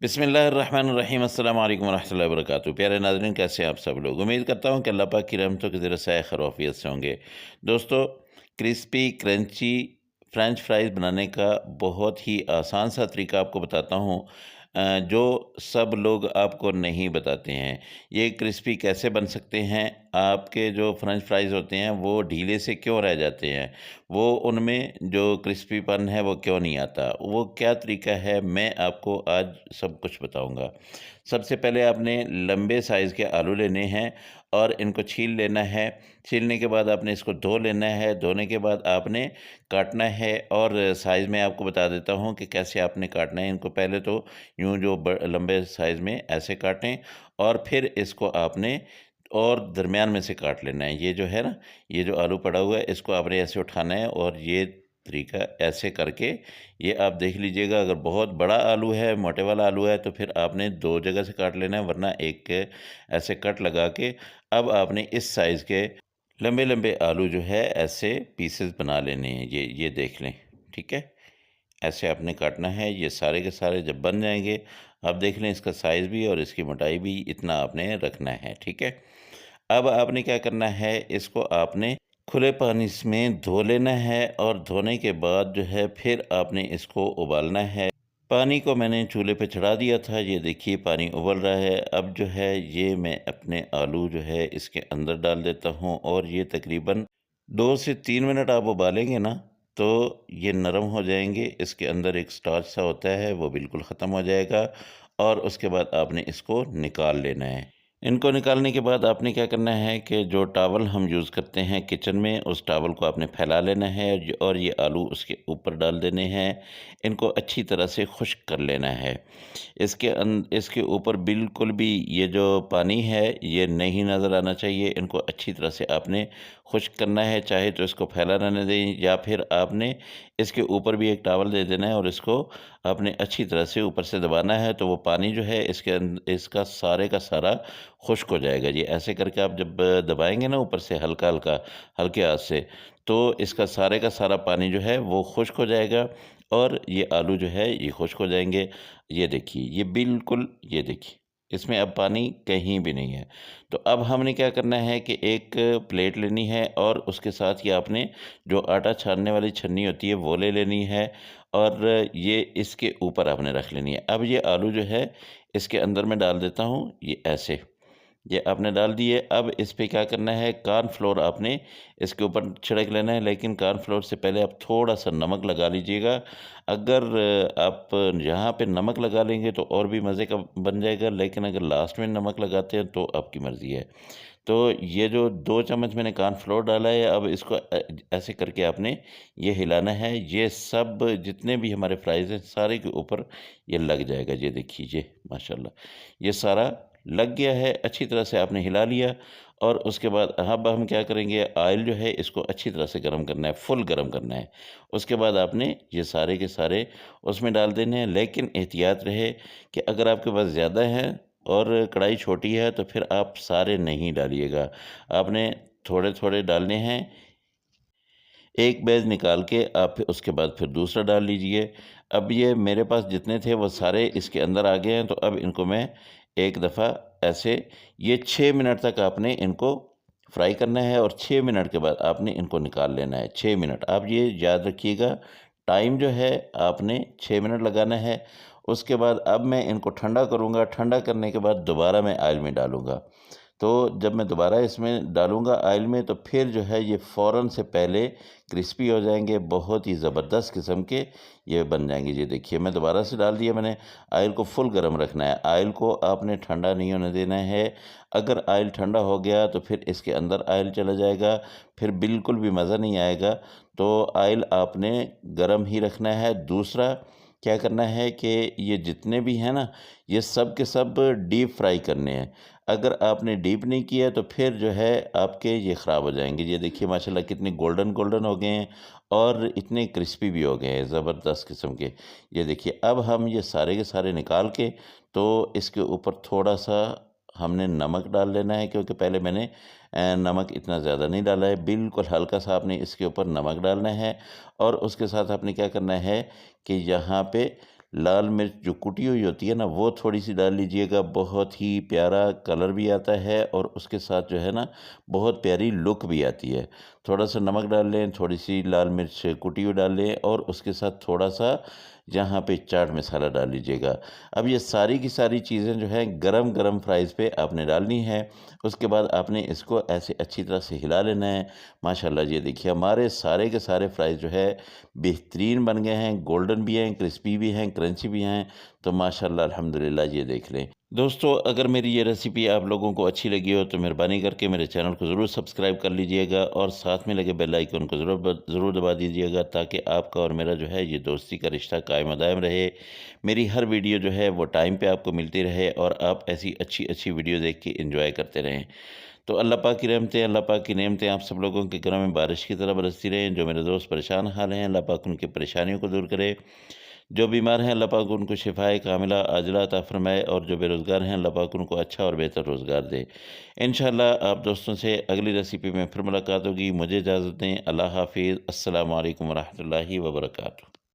बिस्मिल्लाहिर्रहमानिर्रहीम अस्सलाम वालेकुम रहमतुल्लाहि व बरकातहू। प्यारे नाज़रीन, कैसे हैं आप सब लोग। उम्मीद करता हूँ कि अल्लाह पाक की रहमतों के ज़रिए से खैर आफियत से होंगे। दोस्तों, क्रिस्पी क्रंची फ्रेंच फ्राइज़ बनाने का बहुत ही आसान सा तरीका आपको बताता हूँ, जो सब लोग आपको नहीं बताते हैं। ये क्रिस्पी कैसे बन सकते हैं, आपके जो फ्रेंच फ्राइज़ होते हैं वो ढीले से क्यों रह जाते हैं, वो उनमें जो क्रिस्पीपन है वो क्यों नहीं आता, वो क्या तरीका है, मैं आपको आज सब कुछ बताऊंगा। सबसे पहले आपने लंबे साइज़ के आलू लेने हैं और इनको छील लेना है। छीलने के बाद आपने इसको धो लेना है। धोने के बाद आपने काटना है, और साइज़ में आपको बता देता हूँ कि कैसे आपने काटना है इनको। पहले तो यूँ जो लंबे साइज़ में ऐसे काटें, और फिर इसको आपने और दरमियान में से काट लेना है। ये जो है ना, ये जो आलू पड़ा हुआ है इसको आपने ऐसे उठाना है, और ये तरीका ऐसे करके ये आप देख लीजिएगा। अगर बहुत बड़ा आलू है, मोटे वाला आलू है, तो फिर आपने 2 जगह से काट लेना है, वरना एक ऐसे कट लगा के अब आपने इस साइज़ के लंबे-लंबे आलू जो है ऐसे पीसेस बना लेने हैं। ये देख लें, ठीक है? ऐसे आपने काटना है। ये सारे के सारे जब बन जाएँगे, आप देख लें इसका साइज़ भी और इसकी मोटाई भी इतना आपने रखना है, ठीक है? अब आपने क्या करना है, इसको आपने खुले पानी में धो लेना है, और धोने के बाद जो है फिर आपने इसको उबालना है। पानी को मैंने चूल्हे पे चढ़ा दिया था, ये देखिए पानी उबल रहा है। अब जो है ये मैं अपने आलू जो है इसके अंदर डाल देता हूँ, और ये तकरीबन 2 से 3 मिनट आप उबालेंगे ना, तो ये नरम हो जाएँगे। इसके अंदर एक स्टार्च सा होता है, वो बिल्कुल ख़त्म हो जाएगा, और उसके बाद आपने इसको निकाल लेना है। इनको निकालने के बाद आपने क्या करना है कि जो टॉवल हम यूज़ करते हैं किचन में, उस टॉवल को आपने फैला लेना है, और ये आलू उसके ऊपर डाल देने हैं। इनको अच्छी तरह से खुश्क कर लेना है। इसके ऊपर बिल्कुल भी ये जो पानी है ये नहीं नज़र आना चाहिए। इनको अच्छी तरह से आपने खुश्क करना है। चाहे तो इसको फैला रहने दें, या फिर आपने इसके ऊपर भी एक टॉवल दे देना है, और इसको आपने अच्छी तरह से ऊपर से दबाना है, तो वो पानी जो है इसका सारे का सारा खुश्क हो जाएगा। जी, ऐसे करके आप जब दबाएँगे ना ऊपर से हल्का-हल्का, हल्के हाथ से, तो इसका सारे का सारा पानी जो है वो खुश्क हो जाएगा, और ये आलू जो है ये खुश्क हो जाएँगे। ये देखिए, ये बिल्कुल, ये देखिए, इसमें अब पानी कहीं भी नहीं है। तो अब हमने क्या करना है कि एक प्लेट लेनी है, और उसके साथ ही आपने जो आटा छानने वाली छन्नी होती है वो ले लेनी है, और ये इसके ऊपर आपने रख लेनी है। अब ये आलू जो है इसके अंदर मैं डाल देता हूँ, ये ऐसे। ये आपने डाल दिए। अब इस पे क्या करना है, कॉर्नफ्लोर आपने इसके ऊपर छिड़क लेना है, लेकिन कॉर्नफ्लोर से पहले आप थोड़ा-सा नमक लगा लीजिएगा। अगर आप यहाँ पे नमक लगा लेंगे तो और भी मज़े का बन जाएगा, लेकिन अगर लास्ट में नमक लगाते हैं तो आपकी मर्ज़ी है। तो ये जो 2 चम्मच मैंने कॉर्नफ्लोर डाला है, अब इसको ऐसे करके आपने ये हिलाना है। ये सब जितने भी हमारे फ्राइज़ हैं सारे के ऊपर ये लग जाएगा। ये देखिए, ये माशाल्लाह ये सारा लग गया है। अच्छी तरह से आपने हिला लिया, और उसके बाद अब हम क्या करेंगे, ऑयल जो है इसको अच्छी तरह से गर्म करना है, फुल गर्म करना है। उसके बाद आपने ये सारे के सारे उसमें डाल देने हैं, लेकिन एहतियात रहे कि अगर आपके पास ज़्यादा है और कढ़ाई छोटी है तो फिर आप सारे नहीं डालिएगा। आपने थोड़े-थोड़े डालने हैं। एक बैच निकाल के आप फिर उसके बाद फिर दूसरा डाल लीजिए। अब ये मेरे पास जितने थे वो सारे इसके अंदर आ गए हैं, तो अब इनको मैं एक दफ़ा ऐसे, ये 6 मिनट तक आपने इनको फ्राई करना है, और 6 मिनट के बाद आपने इनको निकाल लेना है। 6 मिनट, आप ये याद रखिएगा, टाइम जो है आपने 6 मिनट लगाना है। उसके बाद अब मैं इनको ठंडा करूँगा। ठंडा करने के बाद दोबारा मैं ऑयल में डालूँगा। तो जब मैं दोबारा इसमें डालूँगा ऑयल में, तो फिर जो है ये फ़ौरन से पहले क्रिस्पी हो जाएँगे, बहुत ही ज़बरदस्त किस्म के ये बन जाएँगे। ये देखिए, मैं दोबारा से डाल दिया मैंने। ऑयल को फुल गरम रखना है, ऑयल को आपने ठंडा नहीं होने देना है। अगर ऑयल ठंडा हो गया तो फिर इसके अंदर ऑयल चला जाएगा, फिर बिल्कुल भी मज़ा नहीं आएगा। तो ऑयल आपने गरम ही रखना है। दूसरा क्या करना है कि ये जितने भी हैं ना, ये सब के सब डीप फ्राई करने हैं। अगर आपने डीप नहीं किया तो फिर जो है आपके ये ख़राब हो जाएँगे। ये देखिए माशाल्लाह कितने गोल्डन गोल्डन हो गए हैं, और इतने क्रिस्पी भी हो गए हैं, ज़बरदस्त किस्म के। ये देखिए, अब हम ये सारे के सारे निकाल के, तो इसके ऊपर थोड़ा-सा हमने नमक डाल लेना है, क्योंकि पहले मैंने नमक इतना ज़्यादा नहीं डाला है। बिल्कुल हल्का-सा आपने इसके ऊपर नमक डालना है, और उसके साथ आपने क्या करना है कि यहाँ पे लाल मिर्च जो कुटी हुई होती है ना, वो थोड़ी-सी डाल लीजिएगा, बहुत ही प्यारा कलर भी आता है और उसके साथ जो है ना, बहुत प्यारी लुक भी आती है। थोड़ा-सा नमक डाल लें, थोड़ी-सी लाल मिर्च कुटी हुई डाल लें और उसके साथ थोड़ा-सा यहाँ पे चाट मसाला डाल लीजिएगा। अब ये सारी की सारी चीज़ें जो हैं गरम-गरम फ्राइज़ पे आपने डालनी है। उसके बाद आपने इसको ऐसे अच्छी तरह से हिला लेना है। माशाल्लाह ये देखिए हमारे सारे के सारे फ्राइज़ जो है बेहतरीन बन गए हैं, गोल्डन भी हैं, क्रिस्पी भी हैं, क्रंची भी हैं। तो माशाल्लाह अल्हम्दुलिल्लाह ये देख लें। दोस्तों अगर मेरी ये रेसिपी आप लोगों को अच्छी लगी हो तो मेहरबानी करके मेरे चैनल को ज़रूर सब्सक्राइब कर लीजिएगा और साथ में लगे बेल आइकन को ज़रूर दबा दीजिएगा, ताकि आपका और मेरा जो है ये दोस्ती का रिश्ता कायम दायम रहे। मेरी हर वीडियो जो है वो टाइम पे आपको मिलती रहे और आप ऐसी अच्छी-अच्छी वीडियो देख के एंजॉय करते रहें। तो अल्लाह पाक की रहमतें, अल्लाह पाक की नेमतें आप सब लोगों के घरों में बारिश की तरह बरसती रहें। जो मेरे दोस्त परेशान हाल हैं, अल्लाह पाक उनकी परेशानियों को दूर करे। जो बीमार हैं, अल्लाह पाक उनको शिफ़ाए कामिला आजिला अता फ़रमाए और जो बेरोज़गार हैं, अल्लाह पाक उनको अच्छा और बेहतर रोज़गार दे। इंशाअल्लाह आप दोस्तों से अगली रेसिपी में फिर मुलाकात होगी। मुझे इजाज़त दें। अल्लाह हाफ़िज़। अस्सलामु अलैकुम व रहमतुल्लाहि व बरकातुहू।